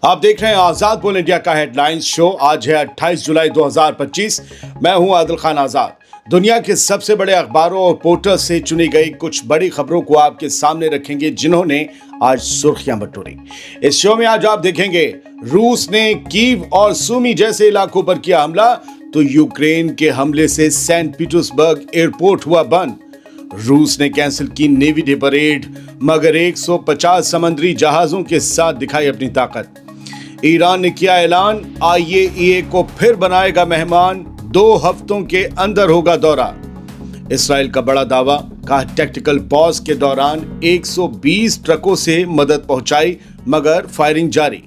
आप देख रहे हैं आजाद बोल इंडिया का हेडलाइंस शो। आज है 28 जुलाई 2025। मैं हूं आदिल खान आजाद। दुनिया के सबसे बड़े अखबारों और पोर्टल से चुनी गई कुछ बड़ी खबरों को आपके सामने रखेंगे जिन्होंने आज सुर्खियां बटोरी। इस शो में आज आप देखेंगे रूस ने कीव और सुमी जैसे इलाकों पर किया हमला, तो यूक्रेन के हमले से सेंट पीटर्सबर्ग एयरपोर्ट हुआ बंद। रूस ने कैंसिल की नेवी डे परेड, मगर 150 समुद्री जहाजों के साथ दिखाई अपनी ताकत। ईरान ने किया ऐलान, आईएईए को फिर बनाएगा मेहमान, 2 हफ्तों के अंदर होगा दौरा। इसराइल का बड़ा दावा, कहा टैक्टिकल पॉज के दौरान 120 ट्रकों से मदद पहुंचाई, मगर फायरिंग जारी।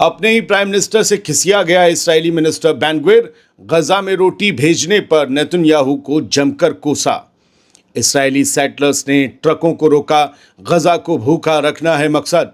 अपने ही प्राइम मिनिस्टर से खिसिया गया इस्राएली मिनिस्टर बेन ग्विर, गजा में रोटी भेजने पर नेतन्याहू को जमकर कोसा। इस्राएली सेटलर्स ने ट्रकों को रोका, गजा को भूखा रखना है मकसद।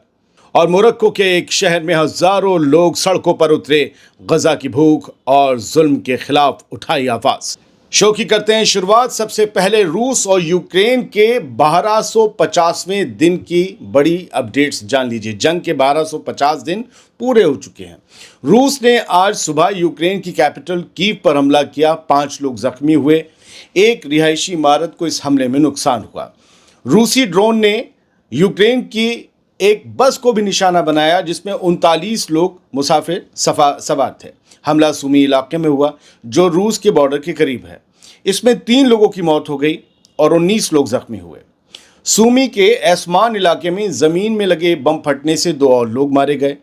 और मोरक्को के एक शहर में हजारों लोग सड़कों पर उतरे, गजा की भूख और जुल्म के खिलाफ उठाई आवाज। शो की करते हैं शुरुआत। सबसे पहले रूस और यूक्रेन के 1250वें दिन की बड़ी अपडेट्स जान लीजिए। जंग के 1250 दिन पूरे हो चुके हैं। रूस ने आज सुबह यूक्रेन की कैपिटल कीव पर हमला किया, 5 लोग जख्मी हुए, एक रिहायशी इमारत को इस हमले में नुकसान हुआ। रूसी ड्रोन ने यूक्रेन की एक बस को भी निशाना बनाया जिसमें 39 लोग मुसाफिर सवार थे। हमला सुमी इलाके में हुआ जो रूस के बॉर्डर के करीब है। इसमें 3 लोगों की मौत हो गई और 19 लोग जख्मी हुए। सुमी के एस्मान इलाके में जमीन में लगे बम फटने से 2 और लोग मारे गए।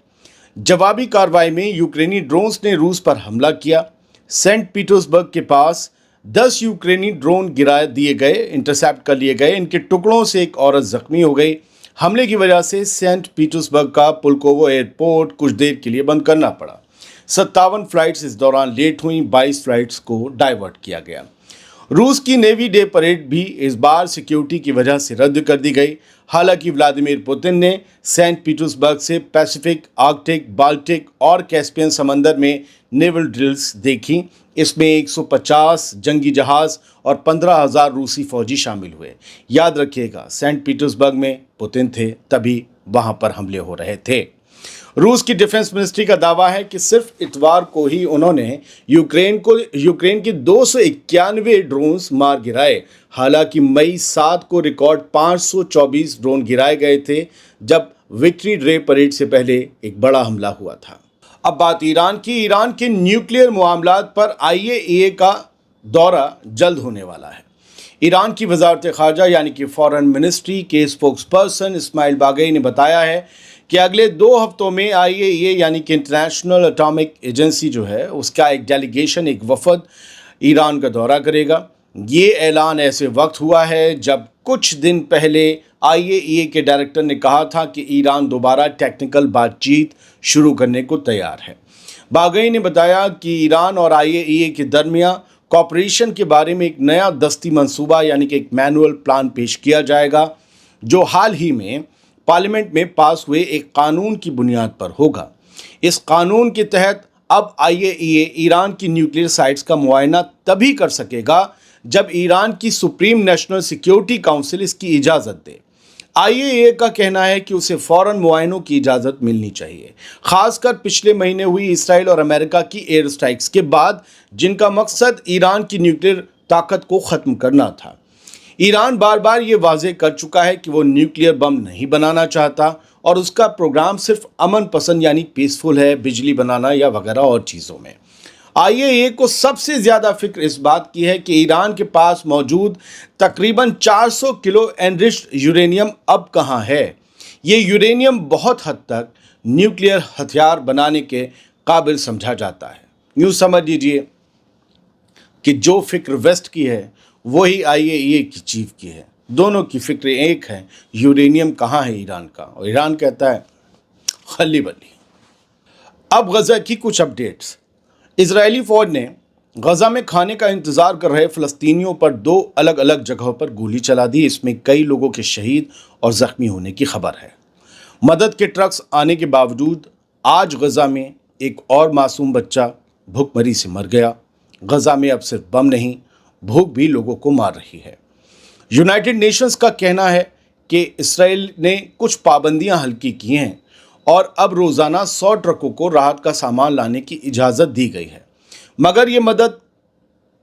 जवाबी कार्रवाई में यूक्रेनी ड्रोन्स ने रूस पर हमला किया। सेंट पीटर्सबर्ग के पास 10 यूक्रेनी ड्रोन गिरा दिए गए, इंटरसेप्ट कर लिए गए। इनके टुकड़ों से एक औरत जख्मी हो गई। हमले की वजह से सेंट पीटर्सबर्ग का पुलकोवो एयरपोर्ट कुछ देर के लिए बंद करना पड़ा। 57 फ्लाइट्स इस दौरान लेट हुई, 22 फ्लाइट्स को डाइवर्ट किया गया। रूस की नेवी डे परेड भी इस बार सिक्योरिटी की वजह से रद्द कर दी गई। हालांकि व्लादिमीर पुतिन ने सेंट पीटर्सबर्ग से पैसिफिक, आर्कटिक, बाल्टिक और कैस्पियन समंदर में नेवल ड्रिल्स देखी। इसमें 150 जंगी जहाज और 15,000 रूसी फौजी शामिल हुए। याद रखिएगा, सेंट पीटर्सबर्ग में पुतिन थे, तभी वहां पर हमले हो रहे थे। रूस की डिफेंस मिनिस्ट्री का दावा है कि सिर्फ इतवार को ही उन्होंने यूक्रेन की 291 ड्रोन्स मार गिराए। हालांकि मई 7 को रिकॉर्ड 524 ड्रोन गिराए गए थे, जब विक्ट्री डे परेड से पहले एक बड़ा हमला हुआ था। अब बात ईरान की। ईरान के न्यूक्लियर मामलात पर आईएईए का दौरा जल्द होने वाला है। ईरान की वजारत खारजा यानी कि फॉरेन मिनिस्ट्री के स्पोक्स पर्सन इस्माइल बागई ने बताया है कि अगले 2 हफ्तों में आईएईए यानी कि इंटरनेशनल एटॉमिक एजेंसी जो है उसका एक डेलीगेशन, एक वफद ईरान का दौरा करेगा। ये ऐलान ऐसे वक्त हुआ है जब कुछ दिन पहले आईएईए के डायरेक्टर ने कहा था कि ईरान दोबारा टेक्निकल बातचीत शुरू करने को तैयार है। बागई ने बताया कि ईरान और आईएईए के दरमियान कॉपरेशन के बारे में एक नया दस्ती मंसूबा यानी कि एक मैनुअल प्लान पेश किया जाएगा, जो हाल ही में पार्लियामेंट में पास हुए एक कानून की बुनियाद पर होगा। इस कानून के तहत अब आईएईए ईरान की न्यूक्लियर साइट्स का मुआयना तभी कर सकेगा जब ईरान की सुप्रीम नेशनल सिक्योरिटी काउंसिल इसकी इजाज़त दे। आईएईए का कहना है कि उसे फौरन मुआयनों की इजाज़त मिलनी चाहिए, खासकर पिछले महीने हुई इसराइल और अमेरिका की एयर स्ट्राइक्स के बाद, जिनका मकसद ईरान की न्यूक्लियर ताकत को ख़त्म करना था। ईरान बार बार ये वाज़ेह कर चुका है कि वो न्यूक्लियर बम नहीं बनाना चाहता और उसका प्रोग्राम सिर्फ अमन पसंद यानी पीसफुल है, बिजली बनाना या वगैरह और चीज़ों में। आईएईए को सबसे ज़्यादा फिक्र इस बात की है कि ईरान के पास मौजूद तकरीबन 400 किलो एनरिच्ड यूरेनियम अब कहाँ है। ये यूरेनियम बहुत हद तक न्यूक्लियर हथियार बनाने के काबिल समझा जाता है। यूँ समझ लीजिए कि जो फिक्र वेस्ट की है वही आईएईए की चीफ की है। दोनों की फिक्र एक है, यूरेनियम कहाँ है ईरान का, और ईरान कहता है खल्ली बल्ली। अब गजा की कुछ अपडेट्स। इजरायली फौज ने गजा में खाने का इंतजार कर रहे फ़लस्तीनियों पर 2 अलग अलग जगहों पर गोली चला दी। इसमें कई लोगों के शहीद और ज़ख्मी होने की खबर है। मदद के ट्रक्स आने के बावजूद आज गजा में एक और मासूम बच्चा भूखमरी से मर गया। गजा में अब सिर्फ बम नहीं, भूख भी लोगों को मार रही है। यूनाइटेड नेशंस का कहना है कि इसराइल ने कुछ पाबंदियां हल्की की हैं और अब रोज़ाना 100 ट्रकों को राहत का सामान लाने की इजाज़त दी गई है। मगर ये मदद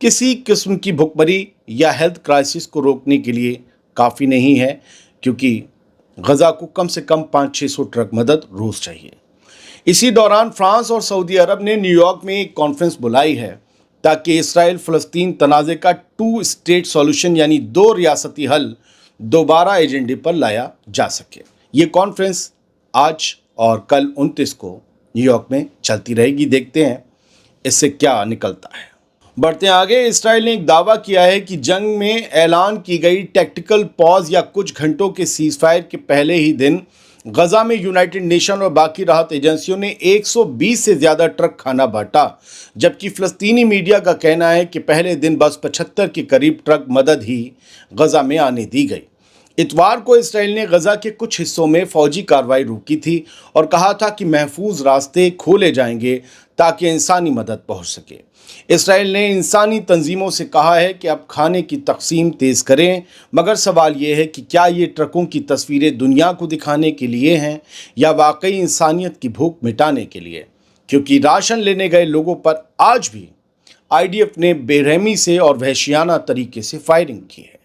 किसी किस्म की भुखमरी या हेल्थ क्राइसिस को रोकने के लिए काफ़ी नहीं है, क्योंकि गज़ा को कम से कम 500-600 ट्रक मदद रोज़ चाहिए। इसी दौरान फ्रांस और सऊदी अरब ने न्यूयॉर्क में एक कॉन्फ्रेंस बुलाई है ताकि इसराइल फ़लस्तीन तनाज़े का 2 स्टेट सॉल्यूशन यानी 2 रियासती हल दोबारा एजेंडे पर लाया जा सके। ये कॉन्फ्रेंस आज और कल 29 को न्यूयॉर्क में चलती रहेगी। देखते हैं इससे क्या निकलता है। बढ़ते हैं आगे। इसराइल ने एक दावा किया है कि जंग में ऐलान की गई टैक्टिकल पॉज या कुछ घंटों के सीज़फायर के पहले ही दिन गजा में यूनाइटेड नेशन और बाकी राहत एजेंसियों ने 120 से ज़्यादा ट्रक खाना बांटा, जबकि फ़लस्तीनी मीडिया का कहना है कि पहले दिन बस 75 के करीब ट्रक मदद ही गजा में आने दी गई। इतवार को इसराइल ने गजा के कुछ हिस्सों में फौजी कार्रवाई रोकी थी और कहा था कि महफूज रास्ते खोले जाएंगे ताकि इंसानी मदद पहुंच सके। इसराइल ने इंसानी तंजीमों से कहा है कि अब खाने की तकसीम तेज़ करें, मगर सवाल ये है कि क्या ये ट्रकों की तस्वीरें दुनिया को दिखाने के लिए हैं या वाकई इंसानियत की भूख मिटाने के लिए, क्योंकि राशन लेने गए लोगों पर आज भी IDF ने बेरहमी से और वहशियाना तरीके से फायरिंग की है।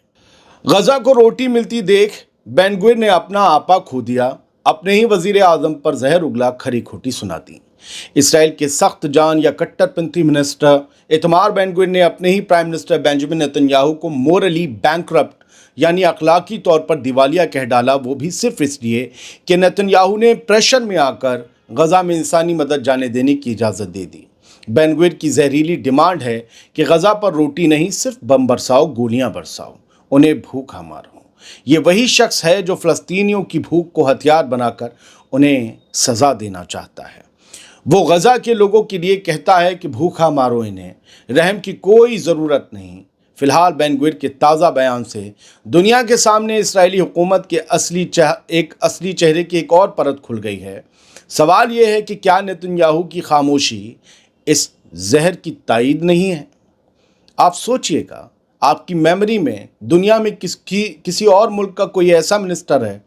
गजा को रोटी मिलती देख बेन गुविर ने अपना आपा खो दिया, अपने ही वजीर आजम पर जहर उगला खरी खोटी सुना दी। इसराइल के सख्त जान या कट्टरपंथी मिनिस्टर इतमार बेन गुविर ने अपने ही प्राइम मिनिस्टर बेंजामिन नेतन्याहू को मोरली बैंकरप्ट यानी अखलाकी तौर पर दिवालिया कह डाला, वो भी सिर्फ इसलिए कि नेतन्याहू ने प्रेशर में आकर गजा में इंसानी मदद जाने देने की इजाज़त दे दी। बेन गुविर की जहरीली डिमांड है कि गजा पर रोटी नहीं, सिर्फ बम बरसाओ, गोलियां बरसाओ, उन्हें भूखा मारो। ये वही शख्स है जो फ़लस्तीनियों की भूख को हथियार बनाकर उन्हें सज़ा देना चाहता है। वो गजा के लोगों के लिए कहता है कि भूखा मारो इन्हें, रहम की कोई ज़रूरत नहीं। फ़िलहाल बेन गुविर के ताज़ा बयान से दुनिया के सामने इसराइली हुकूमत के असली चेहरे की एक और परत खुल गई है। सवाल ये है कि क्या नेतन्याहू की खामोशी इस जहर की तायीद नहीं है? आप सोचिएगा, आपकी मेमोरी में दुनिया में किसी और मुल्क का कोई ऐसा मिनिस्टर है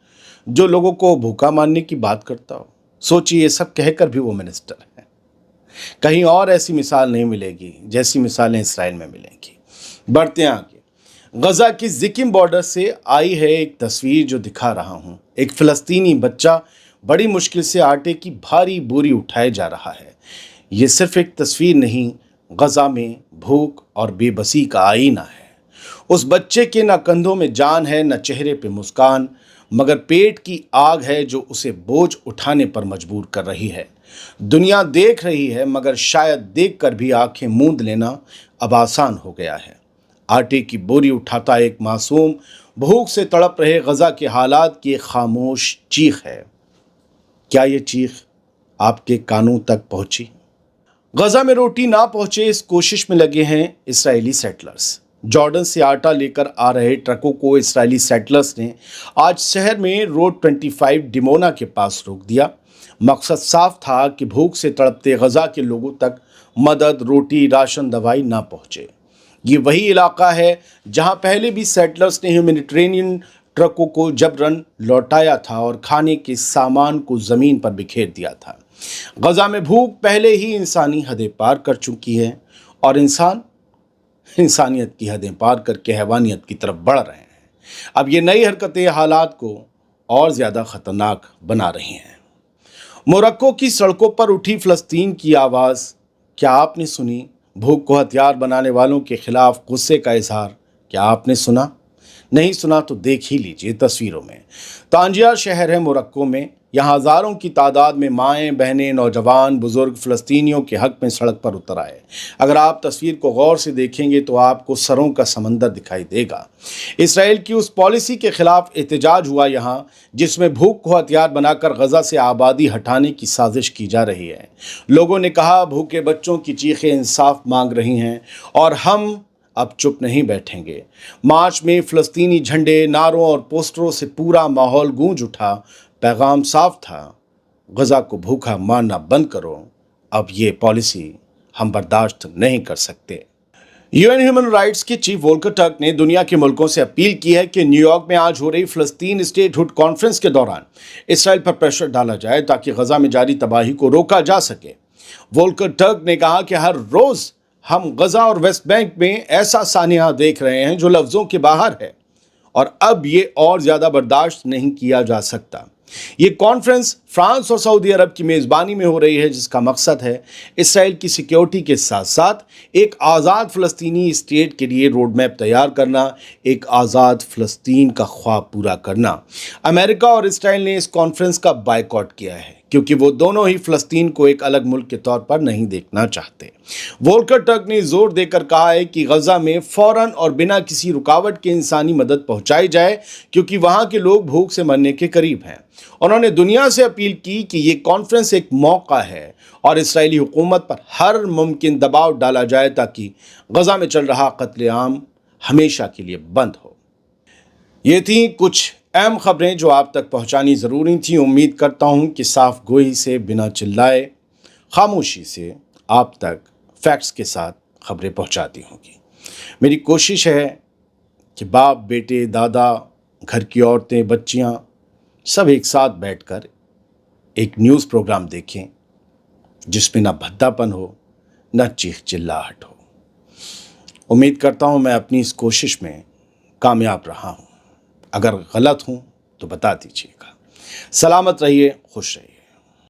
जो लोगों को भूखा मारने की बात करता हो? सोचिए, ये सब कहकर भी वो मिनिस्टर है। कहीं और ऐसी मिसाल नहीं मिलेगी जैसी मिसालें इसराइल में मिलेंगी। बढ़ते हैं आगे। गजा की जिकिम बॉर्डर से आई है एक तस्वीर जो दिखा रहा हूँ। एक फ़लस्तीनी बच्चा बड़ी मुश्किल से आटे की भारी बोरी उठाए जा रहा है। ये सिर्फ एक तस्वीर नहीं, गजा में भूख और बेबसी का आईना है। उस बच्चे के न कंधों में जान है, न चेहरे पे मुस्कान, मगर पेट की आग है जो उसे बोझ उठाने पर मजबूर कर रही है। दुनिया देख रही है, मगर शायद देखकर भी आंखें मूंद लेना अब आसान हो गया है। आटे की बोरी उठाता एक मासूम भूख से तड़प रहे गजा के हालात की एक खामोश चीख है। क्या ये चीख आपके कानों तक पहुंची? गजा में रोटी ना पहुंचे इस कोशिश में लगे हैं इसराइली सेटलर्स। जॉर्डन से आटा लेकर आ रहे ट्रकों को इसराइली सेटलर्स ने आज शहर में रोड 25 डिमोना के पास रोक दिया। मकसद साफ था कि भूख से तड़पते गजा के लोगों तक मदद, रोटी, राशन, दवाई ना पहुंचे। ये वही इलाका है जहां पहले भी सेटलर्स ने ह्यूमैनिटेरियन ट्रकों को जबरन लौटाया था और खाने के सामान को ज़मीन पर बिखेर दिया था। गजा में भूख पहले ही इंसानी हदें पार कर चुकी है और इंसानियत की हदें पार करके हैवानियत की तरफ बढ़ रहे हैं। अब ये नई हरकतें हालात को और ज़्यादा ख़तरनाक बना रही हैं। मोरक्को की सड़कों पर उठी फ़लस्तीन की आवाज़ क्या आपने सुनी? भूख को हथियार बनाने वालों के खिलाफ गुस्से का इजहार क्या आपने सुना? नहीं सुना तो देख ही लीजिए तस्वीरों में। तांजिया शहर है मोरक्को में। यहाँ हज़ारों की तादाद में माएँ, बहनें, नौजवान, बुज़ुर्ग फ़लस्तीनियों के हक़ में सड़क पर उतर आए। अगर आप तस्वीर को गौर से देखेंगे तो आपको सरों का समंदर दिखाई देगा। इसराइल की उस पॉलिसी के ख़िलाफ़ एहतजाज हुआ यहाँ, जिसमें भूख को हथियार बनाकर गजा से आबादी हटाने की साजिश की जा रही है। लोगों ने कहा, भूखे बच्चों की चीखें इंसाफ मांग रही हैं और हम अब चुप नहीं बैठेंगे। मार्च में फ़लस्तीनी झंडे, नारों और पोस्टरों से पूरा माहौल गूंज उठा। पैगाम साफ था, गजा को भूखा मारना बंद करो, अब ये पॉलिसी हम बर्दाश्त नहीं कर सकते। यूएन ह्यूमन राइट्स के चीफ वोल्कर टर्क ने दुनिया के मुल्कों से अपील की है कि न्यूयॉर्क में आज हो रही फिलिस्तीन स्टेटहुड कॉन्फ्रेंस के दौरान इसराइल पर प्रेशर डाला जाए ताकि गजा में जारी तबाही को रोका जा सके। वोल्कर टर्क ने कहा कि हर रोज हम गजा और वेस्ट बैंक में ऐसा सानिया देख रहे हैं जो लफ्जों के बाहर है और अब ये और ज्यादा बर्दाश्त नहीं किया जा सकता। ये कॉन्फ्रेंस फ्रांस और सऊदी अरब की मेज़बानी में हो रही है, जिसका मकसद है इसराइल की सिक्योरिटी के साथ साथ एक आज़ाद फ़लस्तीनी स्टेट के लिए रोड मैप तैयार करना, एक आज़ाद फ़लस्तीन का ख्वाब पूरा करना। अमेरिका और इसराइल ने इस कॉन्फ्रेंस का बायकॉट किया है क्योंकि वो दोनों ही फ़लस्तीन को एक अलग मुल्क के तौर पर नहीं देखना चाहते। वोल्कर टर्क ने जोर देकर कहा है कि गजा में फौरन और बिना किसी रुकावट के इंसानी मदद पहुंचाई जाए क्योंकि वहां के लोग भूख से मरने के करीब हैं। उन्होंने दुनिया से अपील की कि ये कॉन्फ्रेंस एक मौका है और इसराइली हुकूमत पर हर मुमकिन दबाव डाला जाए ताकि गजा में चल रहा कत्लेआम हमेशा के लिए बंद हो। ये थी कुछ अहम खबरें जो आप तक पहुंचानी ज़रूरी थी। उम्मीद करता हूं कि साफ गोई से, बिना चिल्लाए, खामोशी से आप तक फैक्ट्स के साथ खबरें पहुंचाती होंगी। मेरी कोशिश है कि बाप, बेटे, दादा, घर की औरतें, बच्चियां सब एक साथ बैठकर एक न्यूज़ प्रोग्राम देखें जिसमें ना भद्दापन हो, ना चीख चिल्लाहट हो। उम्मीद करता हूं मैं अपनी इस कोशिश में कामयाब रहा हूं। अगर गलत हूं तो बता दीजिएगा। सलामत रहिए, खुश रहिए।